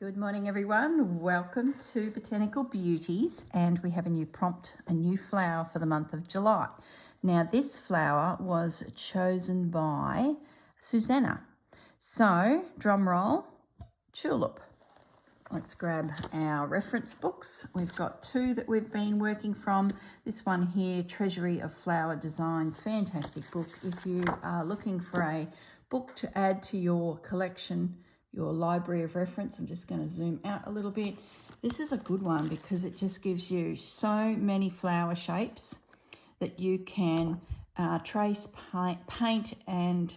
Good morning everyone, welcome to Botanical Beauties, and we have a new prompt, a new flower for the month of July. Now this flower was chosen by Susanna. So, drum roll, tulip. Let's grab our reference books. We've got two that we've been working from. This one here, Treasury of Flower Designs, fantastic book. If you are looking for a book to add to your collection, your library of reference, I'm just going to zoom out a little bit. This is a good one because it just gives you so many flower shapes that you can trace, paint and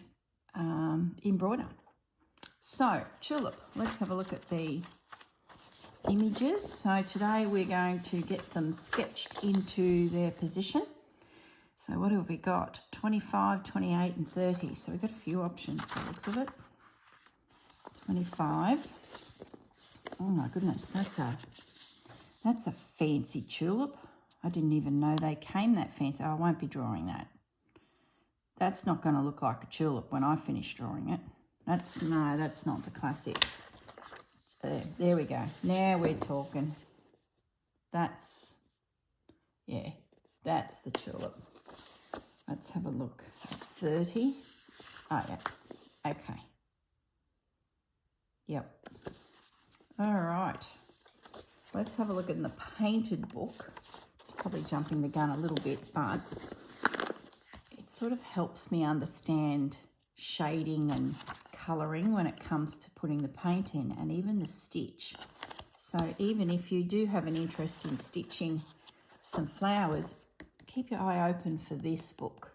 embroider. So, tulip, let's have a look at the images. So today we're going to get them sketched into their position. So what have we got? 25, 28 and 30. So we've got a few options by the looks of it. 25. Oh my goodness, that's a fancy tulip. I didn't even know they came that fancy. I won't be drawing that. That's not going to look like a tulip when I finish drawing it. That's not the classic. There we go. Now we're talking. That's the tulip. Let's have a look at 30. Oh yeah, okay. Yep. All right. Let's have a look in the painted book. It's probably jumping the gun a little bit, but it sort of helps me understand shading and colouring when it comes to putting the paint in, and even the stitch. So even if you do have an interest in stitching some flowers, keep your eye open for this book,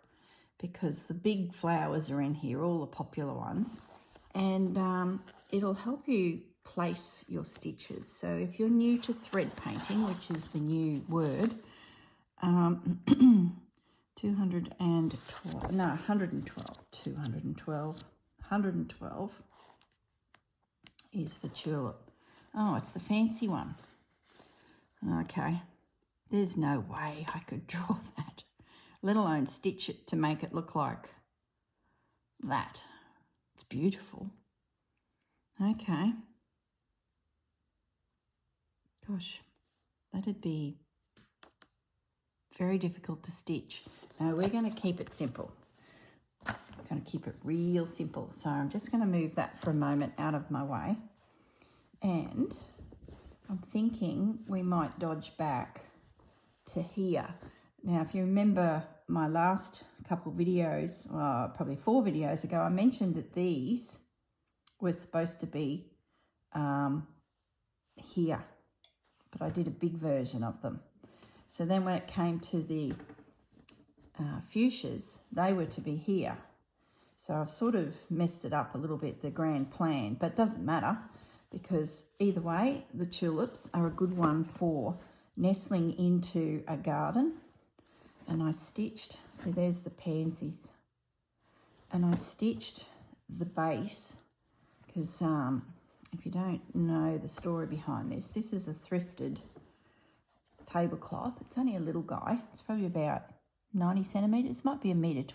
because the big flowers are in here, all the popular ones, and it'll help you place your stitches. So if you're new to thread painting, which is the new word, 112 is the tulip. Oh, it's the fancy one. Okay, there's no way I could draw that, let alone stitch it to make it look like that. It's beautiful. Okay. Gosh, that'd be very difficult to stitch. No, we're going to keep it simple. We're going to keep it real simple. So I'm just going to move that for a moment out of my way. And I'm thinking we might dodge back to here. Now, if you remember my last couple videos, probably 4 videos ago, I mentioned that these were supposed to be here, but I did a big version of them. So then when it came to the fuchsias, they were to be here. So I've sort of messed it up a little bit, the grand plan, but it doesn't matter, because either way, the tulips are a good one for nestling into a garden. And I stitched, see there's the pansies, and I stitched the base, because if you don't know the story behind this, this is a thrifted tablecloth. It's only a little guy. It's probably about 90 centimetres, might be 1.20 meters.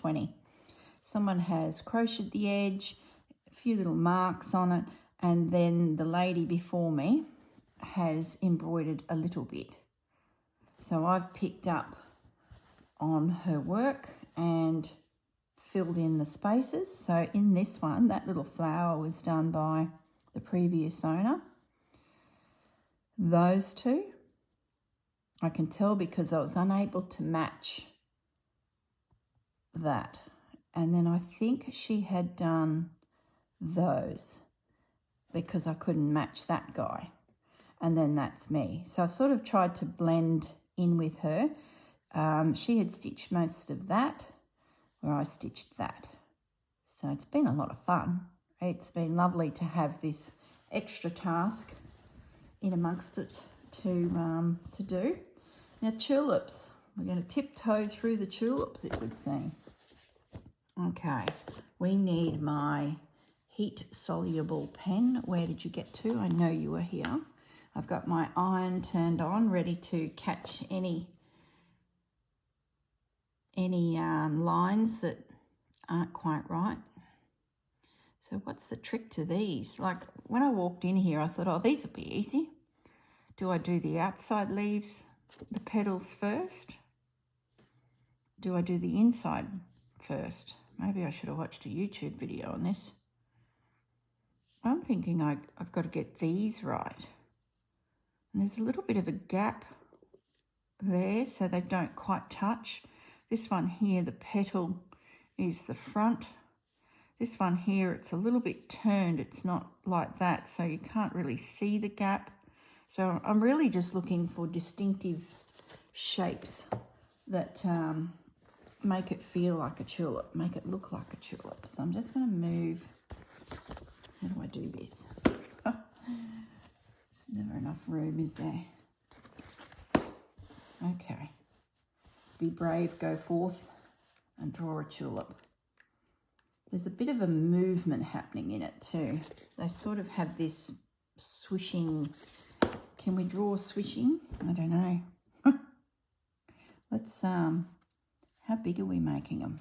Someone has crocheted the edge, a few little marks on it, and then the lady before me has embroidered a little bit. So I've picked up on her work and filled in the spaces. So in this one, that little flower was done by the previous owner. Those two, I can tell because I was unable to match that. And then I think she had done those because I couldn't match that guy. And then that's me. So I sort of tried to blend in with her. She had stitched most of that, where I stitched that. So it's been a lot of fun. It's been lovely to have this extra task in amongst it to do. Now tulips, we're going to tiptoe through the tulips, it would seem. Okay, we need my heat-soluble pen. Where did you get to? I know you were here. I've got my iron turned on, ready to catch any lines that aren't quite right. So what's the trick to these? Like when I walked in here, I thought, oh, these will be easy. Do I do the outside leaves, the petals first? Do I do the inside first? Maybe I should have watched a YouTube video on this. I'm thinking I've got to get these right. And there's a little bit of a gap there, so they don't quite touch. This one here, the petal is the front. This one here, it's a little bit turned. It's not like that, so you can't really see the gap. So I'm really just looking for distinctive shapes that make it feel like a tulip, make it look like a tulip. So I'm just going to move. How do I do this? There's never enough room, is there? Okay. Be brave, go forth and draw a tulip. There's a bit of a movement happening in it too. They sort of have this swishing. Can we draw swishing? I don't know. Let's, how big are we making them?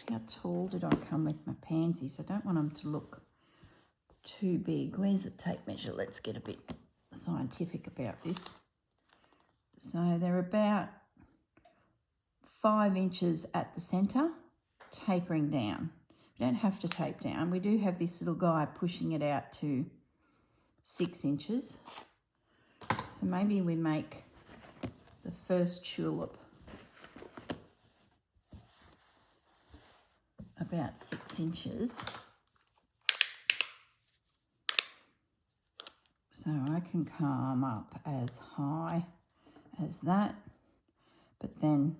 How tall did I come with my pansies? I don't want them to look too big. Where's the tape measure? Let's get a bit scientific about this. So they're about 5 inches at the centre, tapering down. We don't have to tape down. We do have this little guy pushing it out to 6 inches. So maybe we make the first tulip about 6 inches. So I can come up as high as that, but then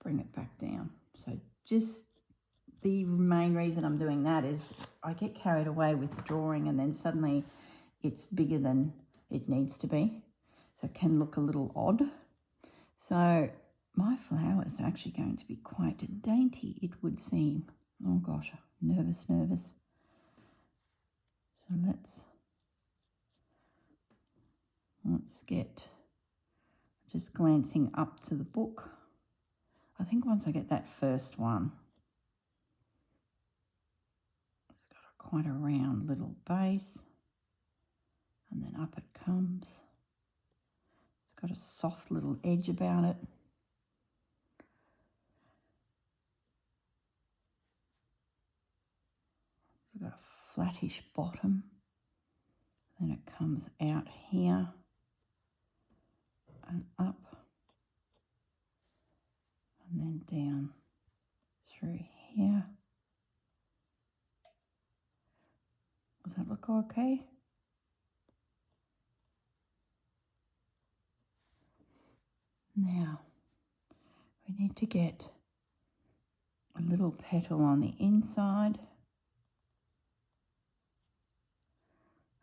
bring it back down. So just the main reason I'm doing that is I get carried away with drawing and then suddenly it's bigger than it needs to be. So it can look a little odd. So my flower is actually going to be quite dainty, it would seem. Oh gosh, nervous. So let's get, just glancing up to the book. I think once I get that first one, it's got quite a round little base, and then up it comes. It's got a soft little edge about it. It's got a flattish bottom. Then it comes out here and up, and then down through here. Does that look okay? Now, we need to get a little petal on the inside,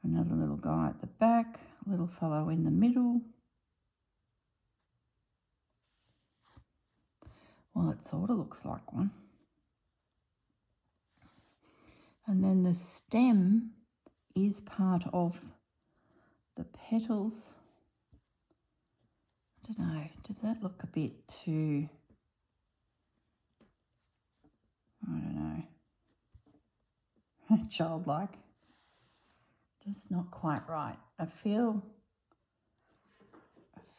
another little guy at the back, a little fellow in the middle. Well, it sort of looks like one. And then the stem is part of the petals. I don't know, does that look a bit too, I don't know, childlike? Just not quite right. I feel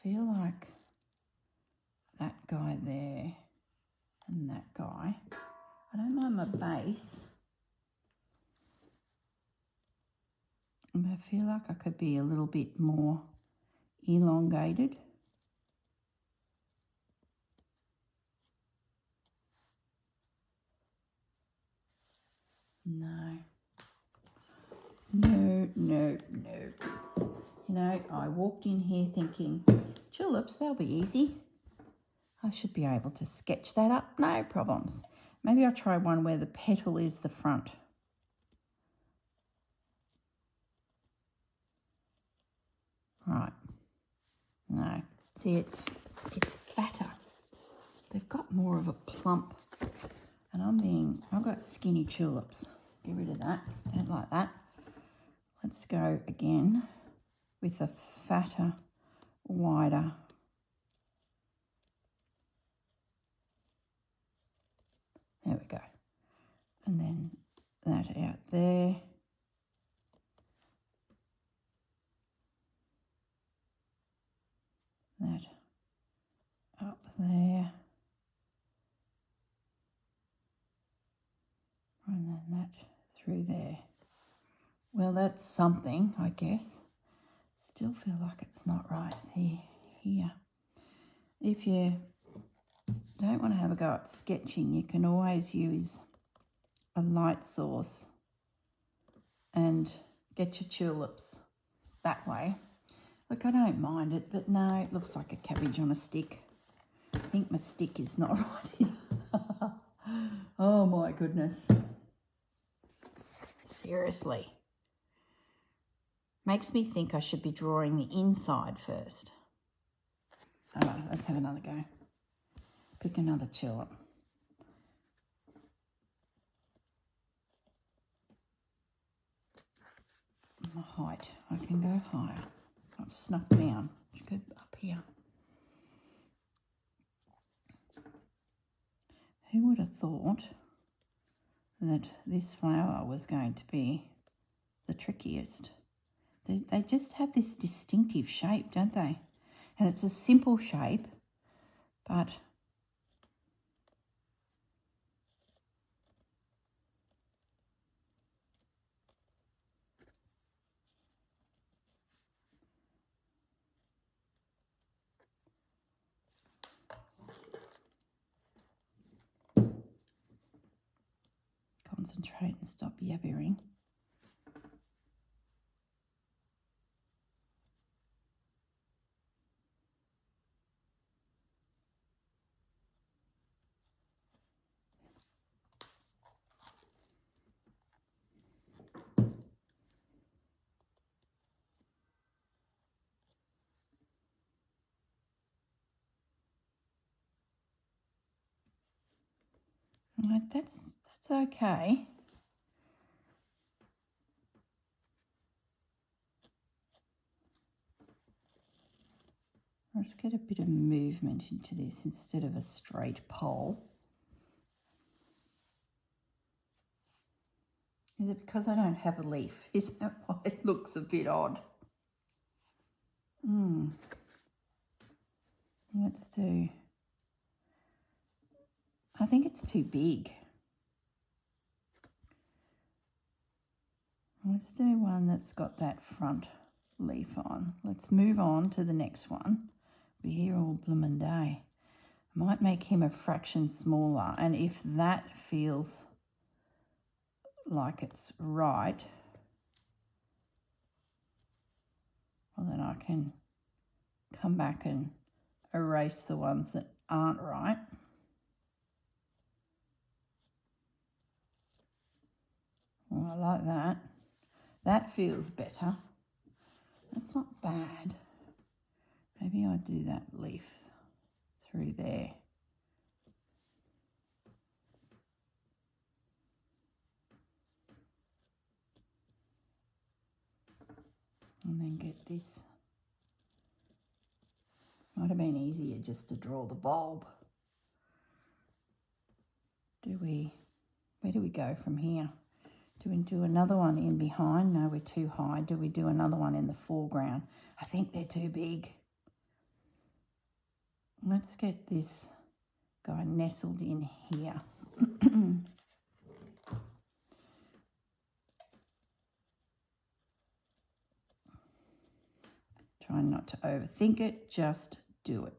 like that guy there and that guy. I don't mind my base. I feel like I could be a little bit more elongated. No. You know, I walked in here thinking, tulips, they'll be easy. I should be able to sketch that up, no problems. Maybe I'll try one where the petal is the front. Right. No. See, it's fatter. They've got more of a plump. And I've got skinny tulips. Get rid of that. Don't like that. Let's go again with a fatter, wider. There we go. that out there. That up there. And then that through there. Well, that's something, I guess. Still feel like it's not right here. If you don't want to have a go at sketching, you can always use a light source and get your tulips that way. Look, I don't mind it, but no, it looks like a cabbage on a stick. I think my stick is not right either. Oh my goodness. Seriously. Makes me think I should be drawing the inside first. All right, let's have another go. Pick another tulip. My height, I can go higher. I've snuck down. Should go up here. Who would have thought that this flower was going to be the trickiest? They just have this distinctive shape, don't they? And it's a simple shape, but concentrate and stop yabbering. Right, that's okay. Let's get a bit of movement into this instead of a straight pole. Is it because I don't have a leaf? Is that why it looks a bit odd? Let's do... I think it's too big. Let's do one that's got that front leaf on. Let's move on to the next one. We're here all bloomin' day. I might make him a fraction smaller, and if that feels like it's right, well then I can come back and erase the ones that aren't right. Oh, I like that. That feels better. That's not bad. Maybe I'll do that leaf through there. And then get this. Might have been easier just to draw the bulb. Where do we go from here? Do we do another one in behind? No, we're too high. Do we do another one in the foreground? I think they're too big. Let's get this guy nestled in here. Try not to overthink it, just do it.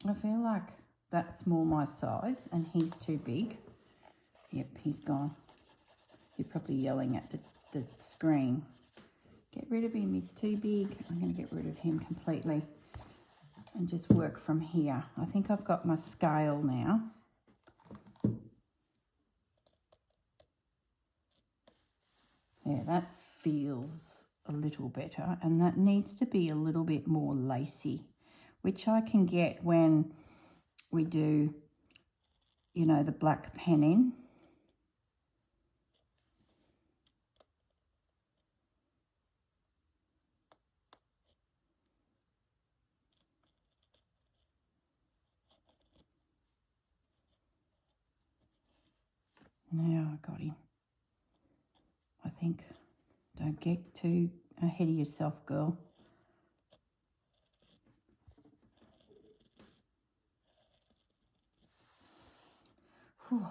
I feel like that's more my size and he's too big. Yep, he's gone. You're probably yelling at the screen. Get rid of him, he's too big. I'm going to get rid of him completely and just work from here. I think I've got my scale now. Yeah, that feels a little better, and that needs to be a little bit more lacy, which I can get when we do, you know, the black pen in. Now I got him. I think. Don't get too ahead of yourself, girl. Whew.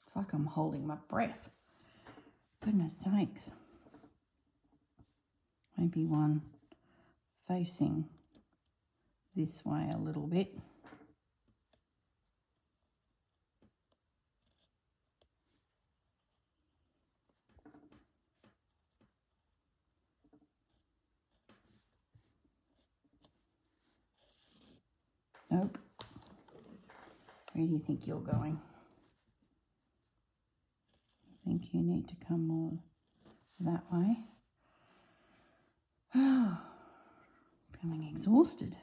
It's like I'm holding my breath. Goodness sakes. Maybe one facing this way a little bit. Nope. Where do you think you're going? I think you need to come more that way. Feeling exhausted.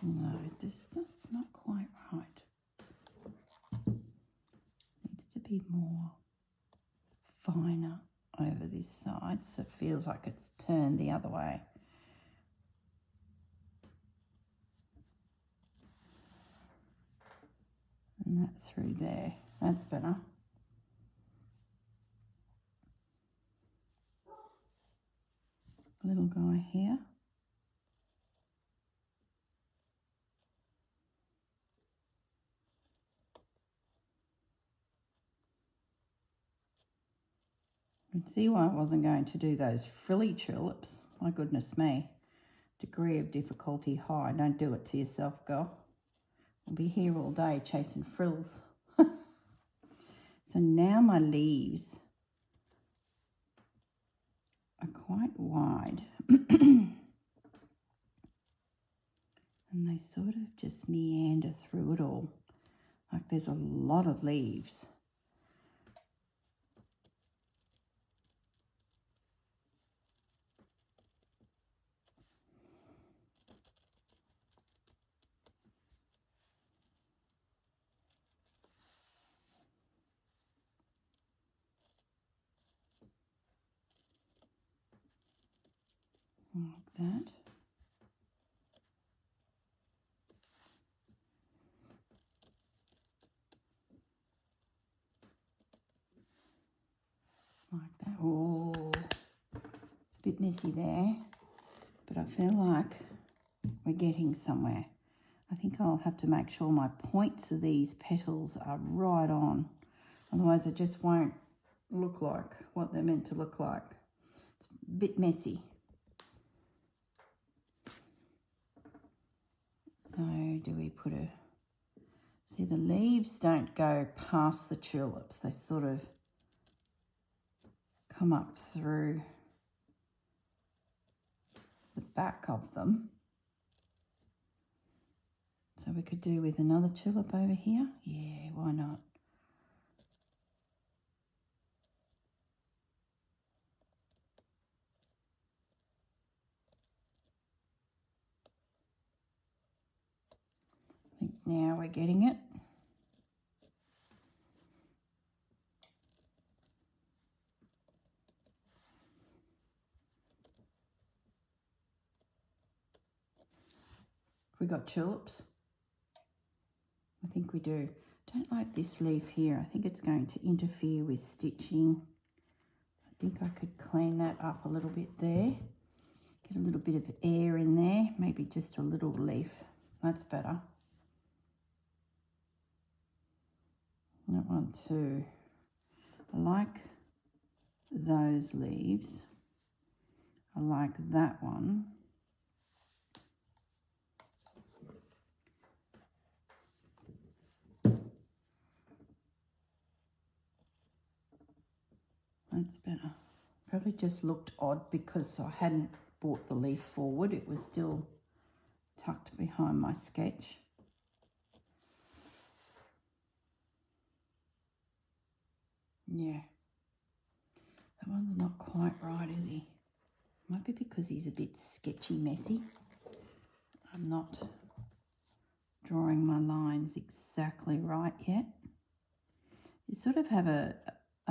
No, that's not quite right. Needs to be more finer over this side so it feels like it's turned the other way. And that through there. That's better. Little guy here. You can see why I wasn't going to do those frilly tulips. My goodness me. Degree of difficulty high. Don't do it to yourself, girl. I'll be here all day chasing frills. So now my leaves are quite wide. And they sort of just meander through it all. Like there's a lot of leaves. Like that. Like that. Oh, it's a bit messy there, but I feel like we're getting somewhere. I think I'll have to make sure my points of these petals are right on. Otherwise it just won't look like what they're meant to look like. It's a bit messy. So do we put a... See, the leaves don't go past the tulips. They sort of come up through the back of them. So we could do with another tulip over here. Yeah, why not? I think now we're getting it. We got tulips. I think we do. Don't like this leaf here. I think it's going to interfere with stitching. I think I could clean that up a little bit there. Get a little bit of air in there. Maybe just a little leaf. That's better. That one too. I like those leaves. I like that one. That's better. Probably just looked odd because I hadn't brought the leaf forward. It was still tucked behind my sketch. Yeah. That one's not quite right, is he? Might be because he's a bit sketchy messy. I'm not drawing my lines exactly right yet. You sort of have a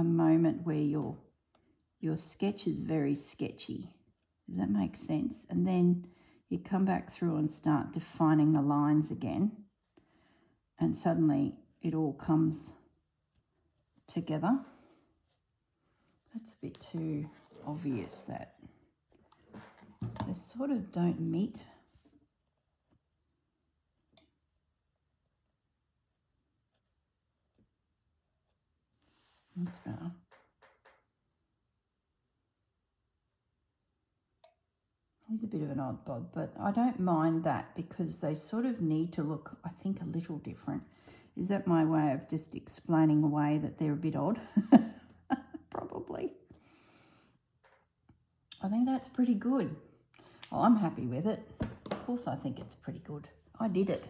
moment where your sketch is very sketchy. Does that make sense? And then you come back through and start defining the lines again. and suddenly it all comes together. That's a bit too obvious that they sort of don't meet. That's better. He's a bit of an odd bod, but I don't mind that because they sort of need to look, I think, a little different. Is that my way of just explaining away that they're a bit odd? Probably. I think that's pretty good. Well, I'm happy with it. Of course I think it's pretty good. I did it.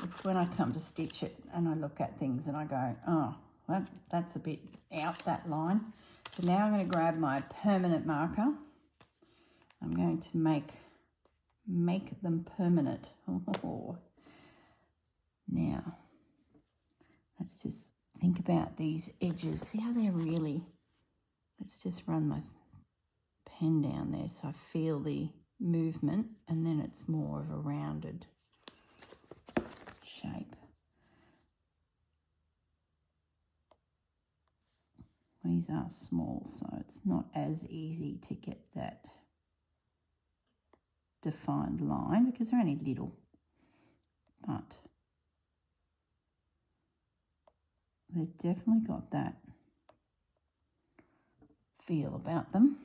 It's when I come to stitch it and I look at things and I go, oh, well, that's a bit out, that line. So now I'm going to grab my permanent marker. I'm going to make them permanent. Oh. Now, let's just think about these edges. See how they're really, let's just run my pen down there so I feel the movement, and then it's more of a rounded shape. These are small, so it's not as easy to get that defined line because they're only little, but they've definitely got that feel about them.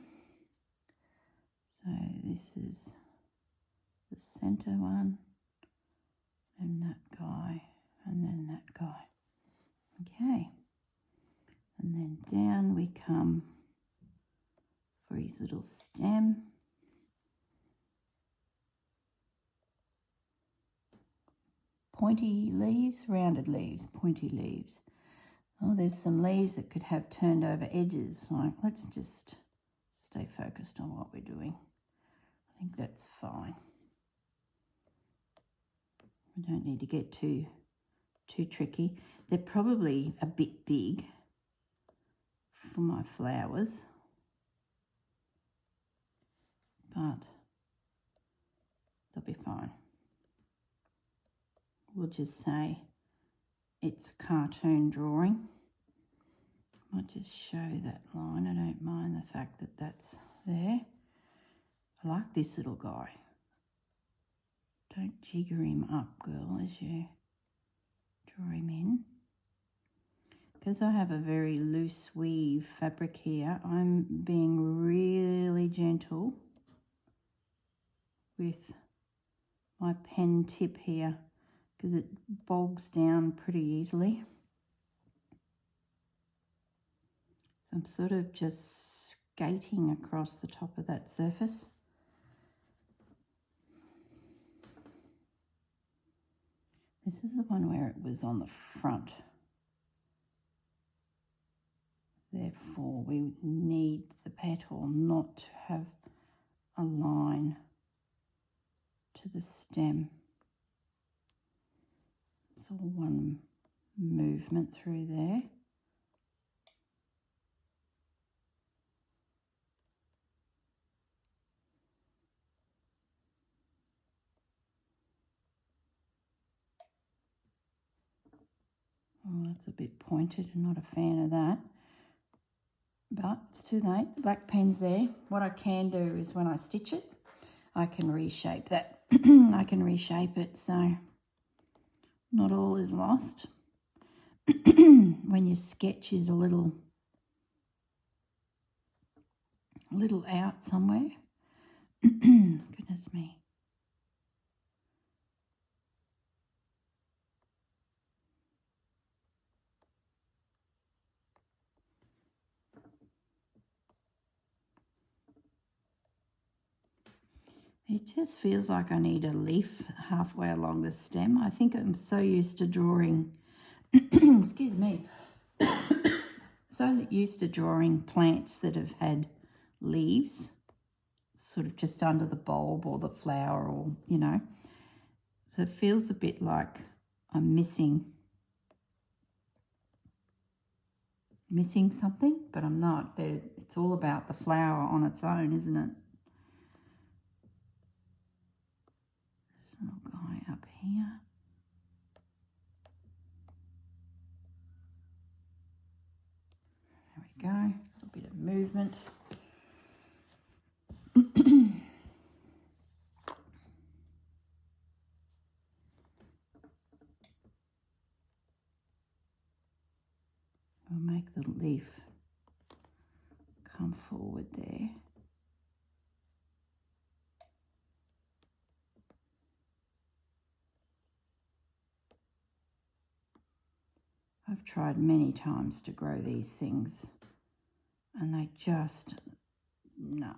So this is the center one, and that guy, and then that guy. Okay, and then down we come for his little stem. Pointy leaves, rounded leaves, pointy leaves. Oh, there's some leaves that could have turned over edges. Like, let's just stay focused on what we're doing. I think that's fine. We don't need to get too tricky. They're probably a bit big for my flowers, but they'll be fine. We'll just say it's a cartoon drawing. I might just show that line. I don't mind the fact that that's there. I like this little guy. Don't jigger him up, girl, as you draw him in. Because I have a very loose weave fabric here, I'm being really gentle with my pen tip here because it bogs down pretty easily. So I'm sort of just skating across the top of that surface. This is the one where it was on the front. Therefore, we need the petal not to have a line to the stem. It's all one movement through there. Oh, that's a bit pointed. I'm not a fan of that. But it's too late. Black pen's there. What I can do is when I stitch it, I can reshape that. I can reshape it so not all is lost. When your sketch is a little out somewhere. Goodness me. It just feels like I need a leaf halfway along the stem. I think I'm so used to drawing, excuse me, so used to drawing plants that have had leaves, sort of just under the bulb or the flower or, you know. So it feels a bit like I'm missing something, but I'm not. It's all about the flower on its own, isn't it? This little guy up here. movement. I'll make the leaf come forward there. I've tried many times to grow these things and they just, no.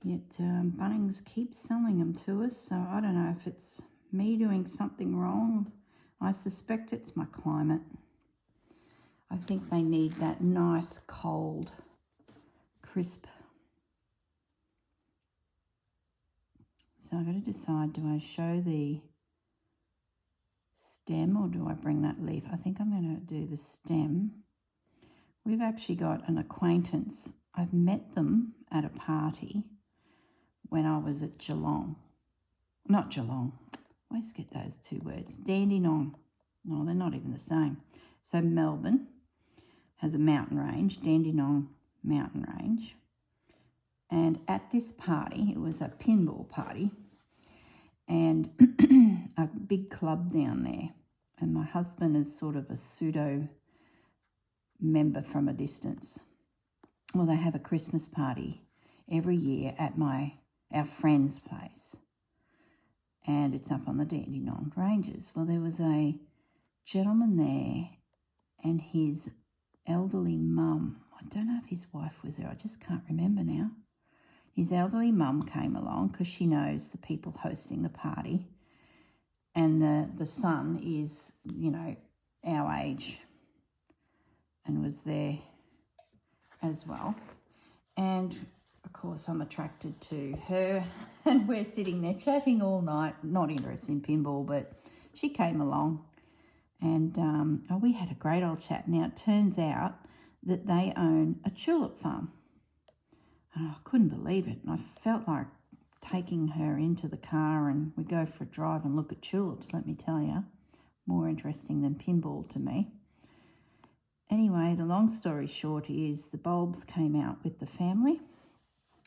Yet Bunnings keeps selling them to us, so I don't know if it's me doing something wrong. I suspect it's my climate. I think they need that nice, cold, crisp. So I've got to decide, do I show the stem or do I bring that leaf? I think I'm going to do the stem. We've actually got an acquaintance. I've met them at a party when I was at Geelong. Not Geelong. I always get those two words. Dandenong. No, they're not even the same. So Melbourne has a mountain range, Dandenong mountain range. And at this party, it was a pinball party, and a big club down there. And my husband is sort of a pseudo member from a distance. Well, they have a Christmas party every year at our friend's place. And it's up on the Dandenong Ranges. Well, there was a gentleman there and his elderly mum. I don't know if his wife was there. I just can't remember now. His elderly mum came along because she knows the people hosting the party. And the son is, you know, our age and was there as well. And, of course, I'm attracted to her and we're sitting there chatting all night, not interested in pinball, but she came along and we had a great old chat. Now, it turns out that they own a tulip farm. And I couldn't believe it. And I felt like taking her into the car and we go for a drive and look at tulips, let me tell you. More interesting than pinball to me. Anyway, the long story short is the bulbs came out with the family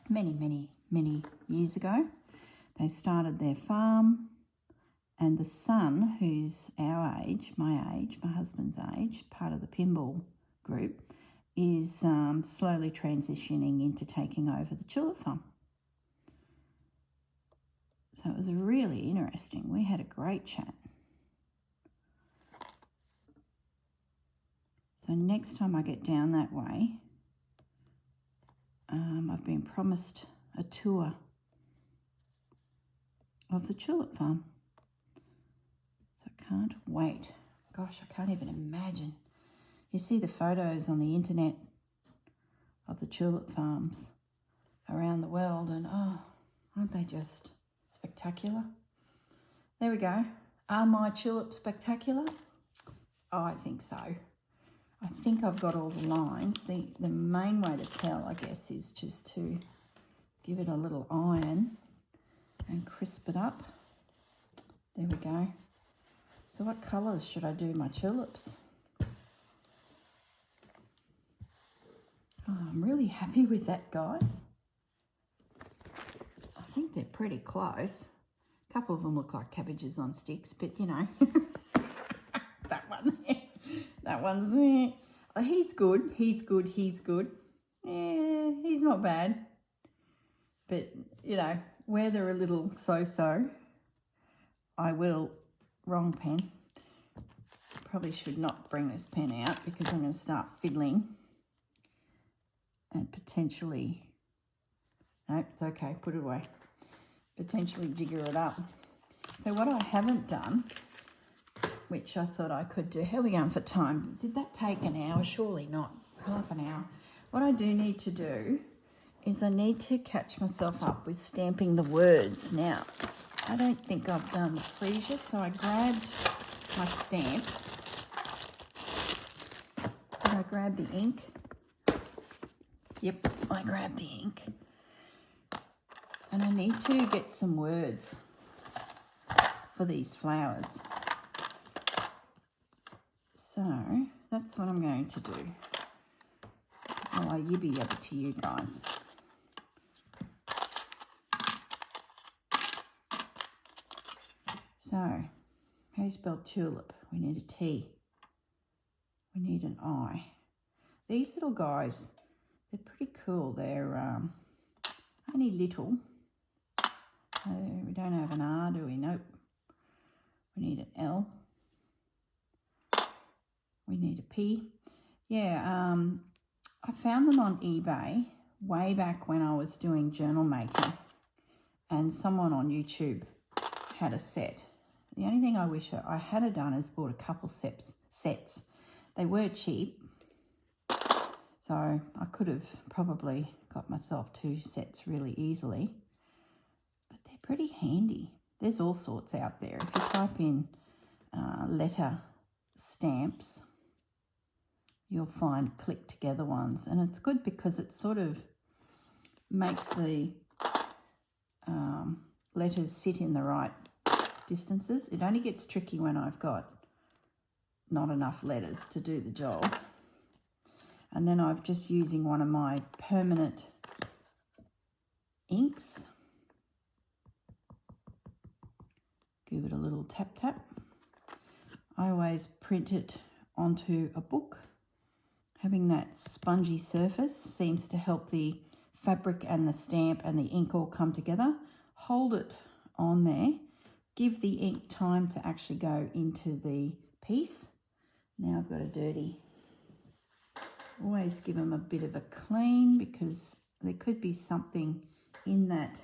many, many, many years ago. They started their farm and the son, who's our age, my husband's age, part of the pinball group, is slowly transitioning into taking over the tulip farm. So it was really interesting. We had a great chat. So next time I get down that way, I've been promised a tour of the tulip farm. So I can't wait. Gosh, I can't even imagine. You see the photos on the internet of the tulip farms around the world and, oh, aren't they just spectacular? There we go. Are my tulips spectacular? Oh, I think so. I think I've got all the lines. The main way to tell, I guess, is just to give it a little iron and crisp it up. There we go. So what colours should I do my tulips? Oh, I'm really happy with that, guys. I think they're pretty close. A couple of them look like cabbages on sticks, but you know. That one's, oh, he's good. Yeah, he's not bad. But, you know, where they're a little so-so, I will, wrong pen. Probably should not bring this pen out because I'm going to start fiddling and potentially, no, it's okay, put it away. Potentially jigger it up. So what I haven't done, which I thought I could do. How are we going for time? Did that take an hour? Surely not. Half an hour. What I do need to do is I need to catch myself up with stamping the words. Now, I don't think I've done the freesia, so I grabbed my stamps. Did I grab the ink? Yep, I grabbed the ink. And I need to get some words for these flowers. So that's what I'm going to do. Well, I yibby yabby to you guys. So, how do you spell tulip? We need a T. We need an I. These little guys, they're pretty cool. They're only little. We don't have an R, do we? Nope. We need an L. We need a P. Yeah, I found them on eBay way back when I was doing journal making, and someone on YouTube had a set. The only thing I wish I had done is bought a couple sets. They were cheap, so I could have probably got myself 2 sets really easily, but they're pretty handy. There's all sorts out there. If you type in letter stamps, you'll find click together ones, and it's good because it sort of makes the letters sit in the right distances. It only gets tricky when I've got not enough letters to do the job. And then I'm just using one of my permanent inks. Give it a little tap tap. I always print it onto a book. Having that spongy surface seems to help the fabric and the stamp and the ink all come together. Hold it on there. Give the ink time to actually go into the piece. Now I've got a dirty. Always give them a bit of a clean because there could be something in that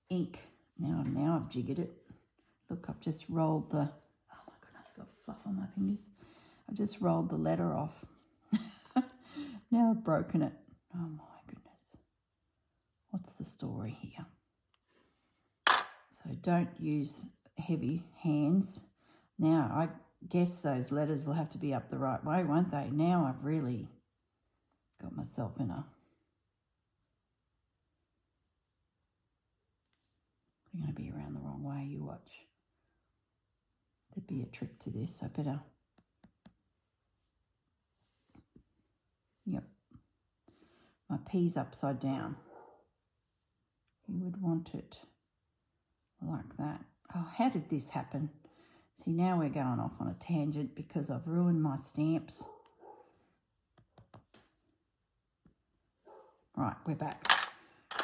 ink. Now I've jiggered it. Look, I've just rolled the, oh my goodness, I've got fluff on my fingers. I've just rolled the letter off. Now I've broken it. Oh my goodness. What's the story here? So don't use heavy hands. Now I guess those letters will have to be up the right way, won't they? Now I've really got myself in a... I'm going to be around the wrong way, you watch. There'd be a trick to this. I better... Yep. My P's upside down. You would want it like that. Oh, how did this happen? See, now we're going off on a tangent because I've ruined my stamps. Right, we're back.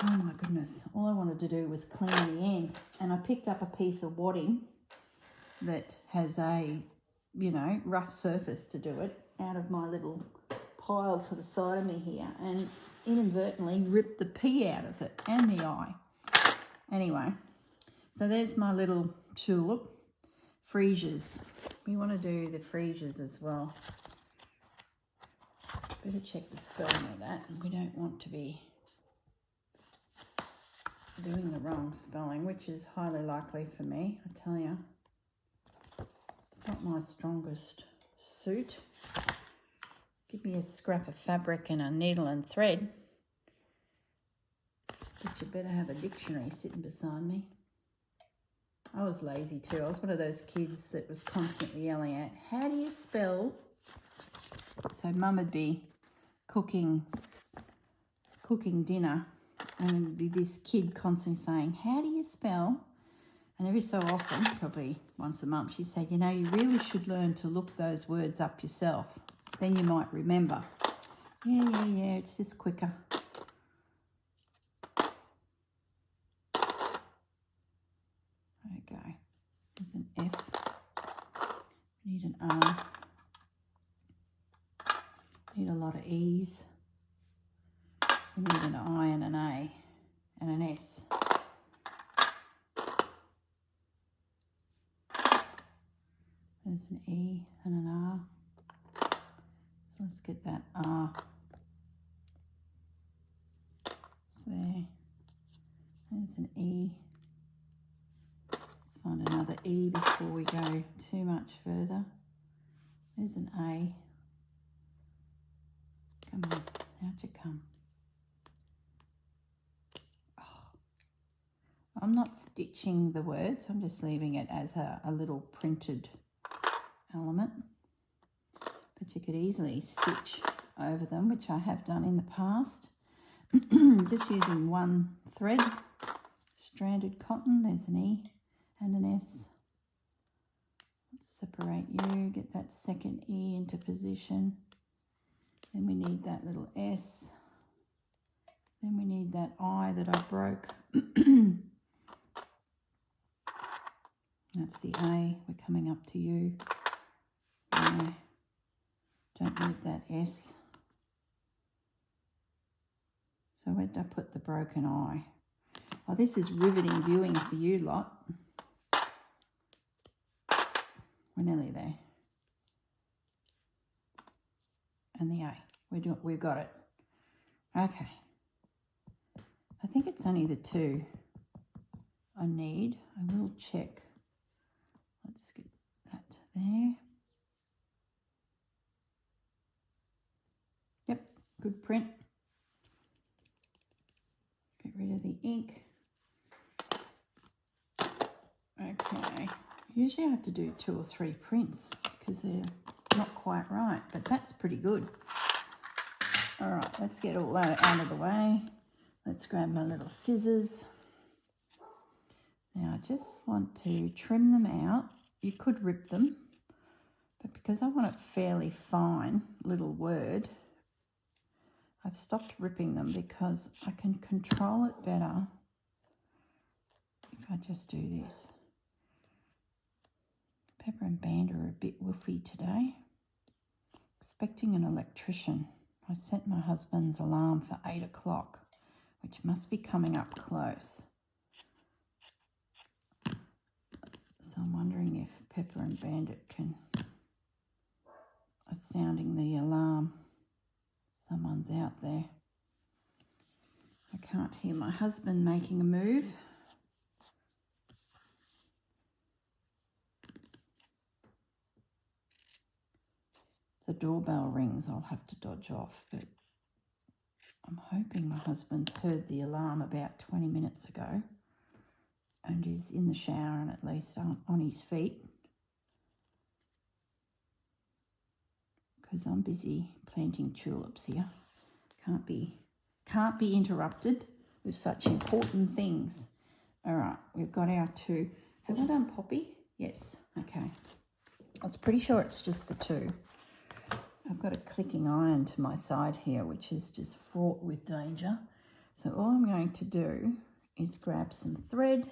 Oh my goodness. All I wanted to do was clean the end, and I picked up a piece of wadding that has a, you know, rough surface to do it out of my little pile to the side of me here, and inadvertently ripped the P out of it and the I. Anyway, so there's my little tulip. Freesias. We want to do the freesias as well. Better check the spelling of that. We don't want to be doing the wrong spelling, which is highly likely for me, I tell you. It's not my strongest suit. Give me a scrap of fabric and a needle and thread. But you better have a dictionary sitting beside me. I was lazy too. I was one of those kids that was constantly yelling out, how do you spell? So Mum would be cooking dinner, and there'd be this kid constantly saying, how do you spell? And every so often, probably once a month, she'd say, you know, you really should learn to look those words up yourself. Then you might remember. Yeah, it's just quicker. Okay, there's an F. We need an R. We need a lot of E's. We need an I and an A and an S. There's an E and an R. So let's get that R there. There's an E. Let's find another E before we go too much further. There's an A. Come on, how'd you come? Oh. I'm not stitching the words, I'm just leaving it as a little printed element. But you could easily stitch over them, which I have done in the past. Just using one thread, stranded cotton. There's an E and an S. Let's separate you, get that second E into position. Then we need that little S. Then we need that I that I broke. That's the A. We're coming up to you. Yeah. Don't need that S. So where did I put the broken I? Oh, this is riveting viewing for you lot. We're nearly there. And the A. We've got it. Okay. I think it's only the two I need. I will check. Let's get that there. Yep, good print. Get rid of the ink. Okay. Usually I have to do 2 or 3 prints because they're not quite right, but that's pretty good. All right, let's get all that out of the way. Let's grab my little scissors. Now I just want to trim them out. You could rip them, but because I want it fairly fine, little word, I've stopped ripping them because I can control it better if I just do this. Pepper and Band are a bit woofy today. Expecting an electrician. I set my husband's alarm for 8 o'clock, which must be coming up close. So I'm wondering if Pepper and Bandit are sounding the alarm. Someone's out there. I can't hear my husband making a move. The doorbell rings, I'll have to dodge off, but I'm hoping my husband's heard the alarm about 20 minutes ago and is in the shower and at least on his feet, because I'm busy planting tulips here. Can't be interrupted with such important things. All right, we've got our 2. Have I done Poppy? Yes, okay. I was pretty sure it's just the 2. I've got a clicking iron to my side here, which is just fraught with danger. So all I'm going to do is grab some thread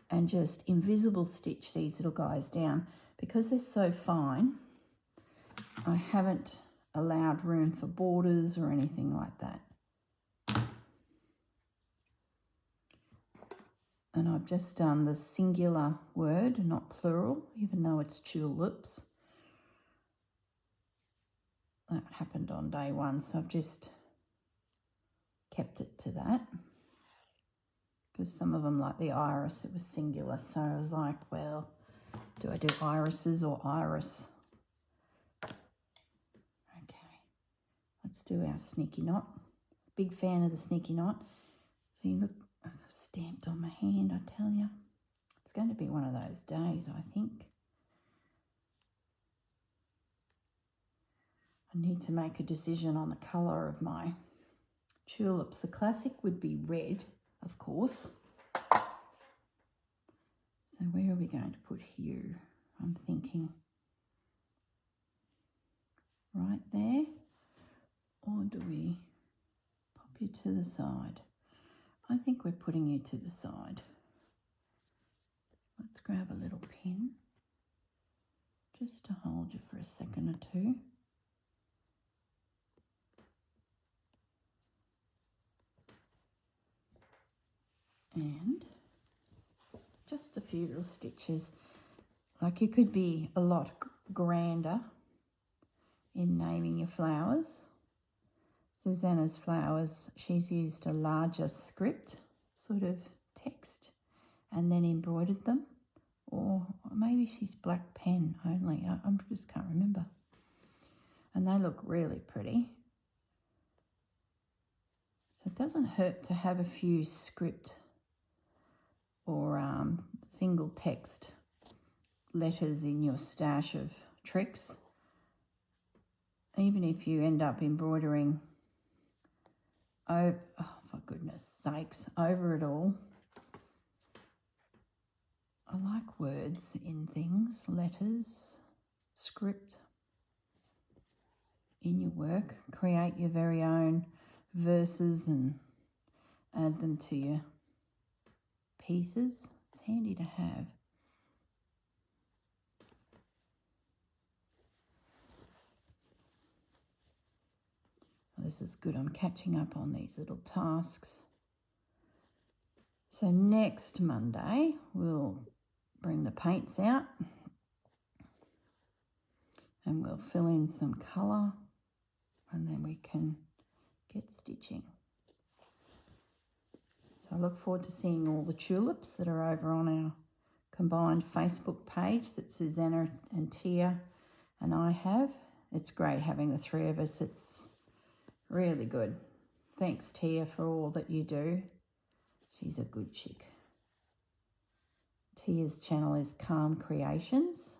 and just invisible stitch these little guys down. Because they're so fine, I haven't allowed room for borders or anything like that. And I've just done the singular word, not plural, even though it's tulips. That happened on day 1, so I've just kept it to that. Because some of them, like the iris, it was singular. So I was like, well, do I do irises or iris? Okay, let's do our sneaky knot. Big fan of the sneaky knot. See, look, I've stamped on my hand, I tell you. It's going to be one of those days, I think. I need to make a decision on the colour of my tulips. The classic would be red, of course. So where are we going to put you? I'm thinking right there, or do we pop you to the side? I think we're putting you to the side. Let's grab a little pin just to hold you for a second or 2. And just a few little stitches. Like, you could be a lot grander in naming your flowers. Susanna's flowers, she's used a larger script sort of text and then embroidered them. Or maybe she's black pen only. I just can't remember. And they look really pretty. So it doesn't hurt to have a few script or single text letters in your stash of tricks. even if you end up embroidering, oh for goodness sakes, over it all. I like words in things, letters, script in your work. Create your very own verses and add them to your pieces. It's handy to have. This is good. I'm catching up on these little tasks. So next Monday, we'll bring the paints out and we'll fill in some colour and then we can get stitching. So I look forward to seeing all the tulips that are over on our combined Facebook page that Susanna and Tia and I have. It's great having the three of us. It's really good. Thanks, Tia, for all that you do. She's a good chick. Tia's channel is Calm Creations.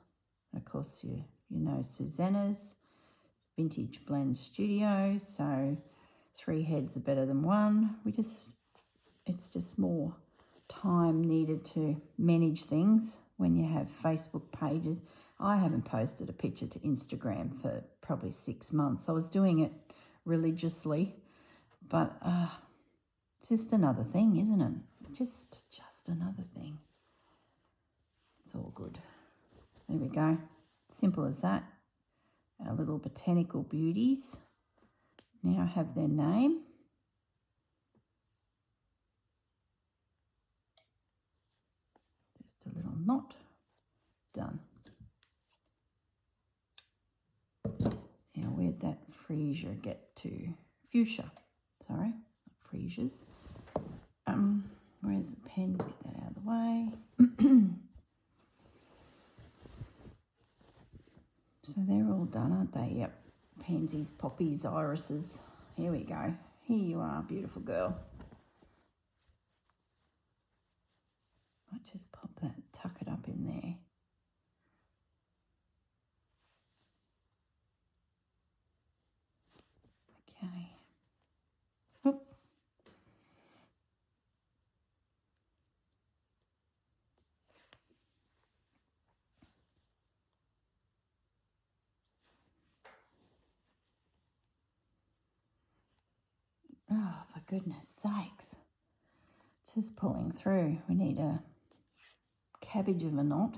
Of course, you know Susanna's. It's Vintage Blend Studio, so 3 heads are better than 1. It's just more time needed to manage things when you have Facebook pages. I haven't posted a picture to Instagram for probably 6 months. I was doing it religiously, but it's just another thing, isn't it? Just another thing. It's all good. There we go. Simple as that. Our little Botanical Beauties now have their name. Just a little knot. Done. Now where'd that freesia get to? Fuchsia. Sorry, not freesias. Where's the pen? Get that out of the way. So they're all done, aren't they? Yep. Pansies, poppies, irises. Here we go. Here you are, beautiful girl. Might just pop that, tuck it up in there. Okay. Oop. Oh, for goodness sakes. It's just pulling through. We need a cabbage of a knot.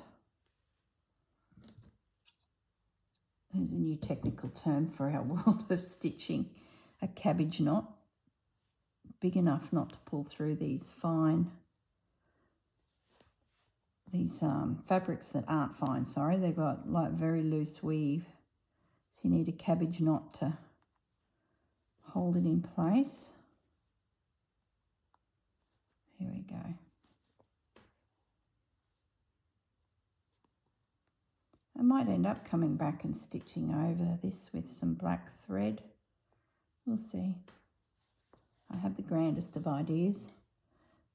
There's a new technical term for our world of stitching. A cabbage knot. Big enough not to pull through these fabrics that aren't fine, sorry. They've got like very loose weave. So you need a cabbage knot to hold it in place. Here we go. I might end up coming back and stitching over this with some black thread. We'll see. I have the grandest of ideas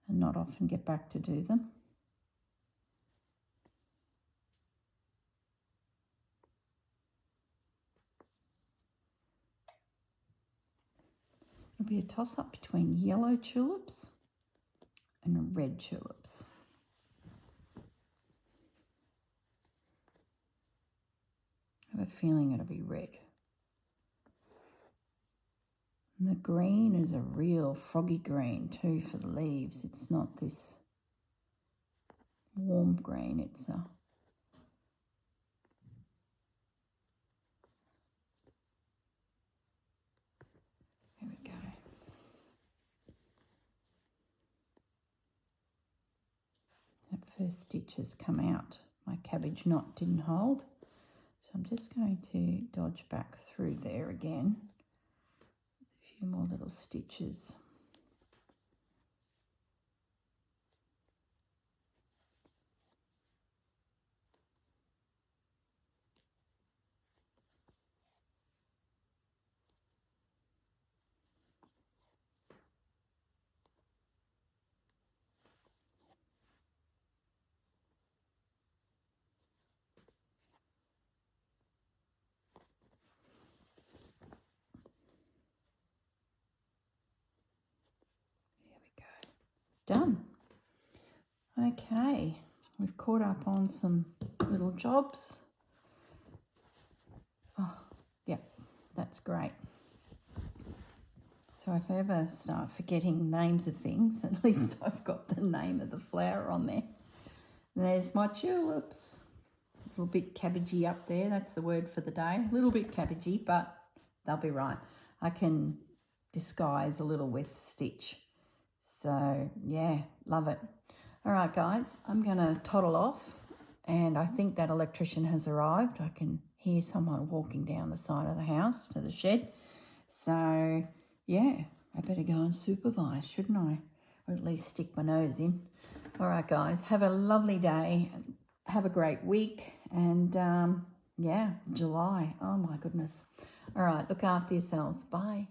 and not often get back to do them. It'll be a toss-up between yellow tulips and red tulips. I have a feeling it'll be red. And the green is a real froggy green too for the leaves. It's not this warm green, it's a here we go. That first stitch has come out. My cabbage knot didn't hold. So I'm just going to dodge back through there again. A few more little stitches. done. Okay, we've caught up on some little jobs. Oh, yep, that's great. So if I ever start forgetting names of things, at least I've got the name of the flower on there. And there's my tulips. A little bit cabbagey up there, that's the word for the day. A little bit cabbagey, but they'll be right. I can disguise a little with stitch. So yeah, love it. All right, guys, I'm going to toddle off, and I think that electrician has arrived. I can hear someone walking down the side of the house to the shed. So yeah, I better go and supervise, shouldn't I? Or at least stick my nose in. All right, guys, have a lovely day. Have a great week. And yeah, July. Oh, my goodness. All right, look after yourselves. Bye.